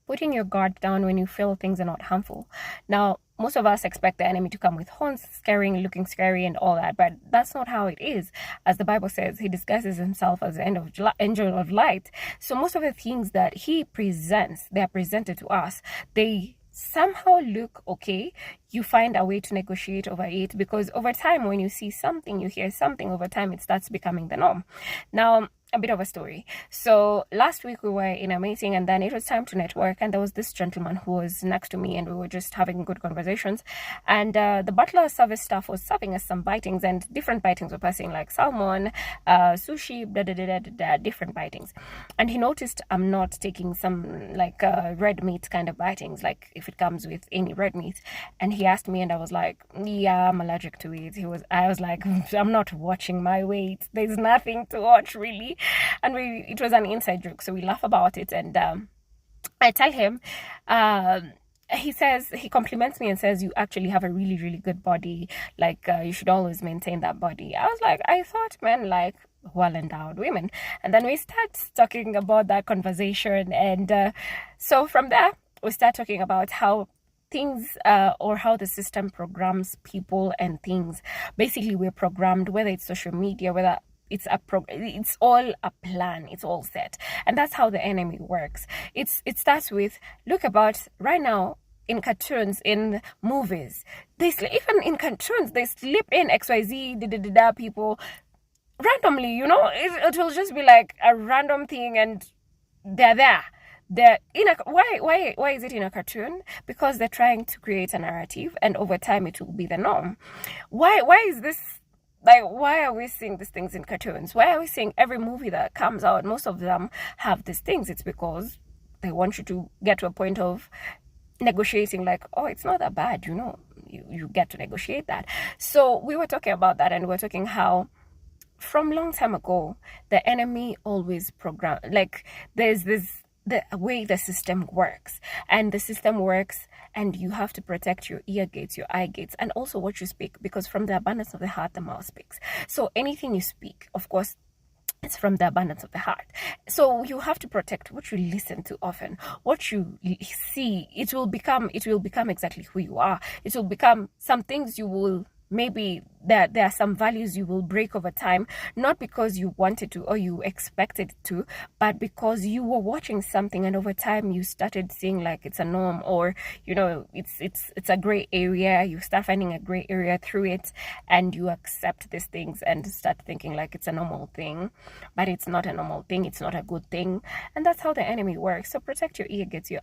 putting your guard down when you feel things are not harmful. Now, most of us expect the enemy to come with horns, scaring, looking scary, and all that, but that's not how it is. As the Bible says, he disguises himself as the angel of light. So most of the things that he presents, they are presented to us. They somehow look okay. You find a way to negotiate over it, because over time, when you see something, you hear something, over time it starts becoming the norm. Now, a bit of a story. So last week we were in a meeting, and then it was time to network, and there was this gentleman who was next to me, and we were just having good conversations, and the butler service staff was serving us some bitings, and different bitings were passing, like salmon, sushi, different bitings. And he noticed I'm not taking some like red meat kind of bitings, like if it comes with any red meat. And he asked me, and I was like, yeah, I'm allergic to it. I was like, I'm not watching my weight, there's nothing to watch really. And it was an inside joke, so we laugh about it. And I tell him, he compliments me and says, you actually have a really, really good body, like you should always maintain that body. I was like, I thought men like well endowed women. And then we start talking about that conversation, and so from there we start talking about how things or how the system programs people and things. Basically, we're programmed, whether it's social media, whether it's it's all a plan, it's all set. And that's how the enemy works. It starts with, look about right now in cartoons, in movies, even in cartoons they slip in XYZ people randomly, it will just be like a random thing, and they're there. Why is it in a cartoon? Because they're trying to create a narrative, and over time it will be the norm. Why is this? Like, why are we seeing these things in cartoons? Why are we seeing every movie that comes out, most of them have these things? It's because they want you to get to a point of negotiating, like, oh, it's not that bad, you get to negotiate that. So we were talking about that, and we were talking how from long time ago, the enemy always like, there's the way the system works, and the system works, and you have to protect your ear gates, your eye gates, and also what you speak, because from the abundance of the heart the mouth speaks. So anything you speak, of course, it's from the abundance of the heart. So you have to protect what you listen to often, what you see. It will become exactly who you are. It will become some things you will, maybe there are some values you will break over time, not because you wanted to or you expected to, but because you were watching something, and over time you started seeing like it's a norm, or it's a gray area. You start finding a gray area through it, and you accept these things and start thinking like it's a normal thing, but it's not a normal thing. It's not a good thing, and that's how the enemy works. So protect your ear gates, your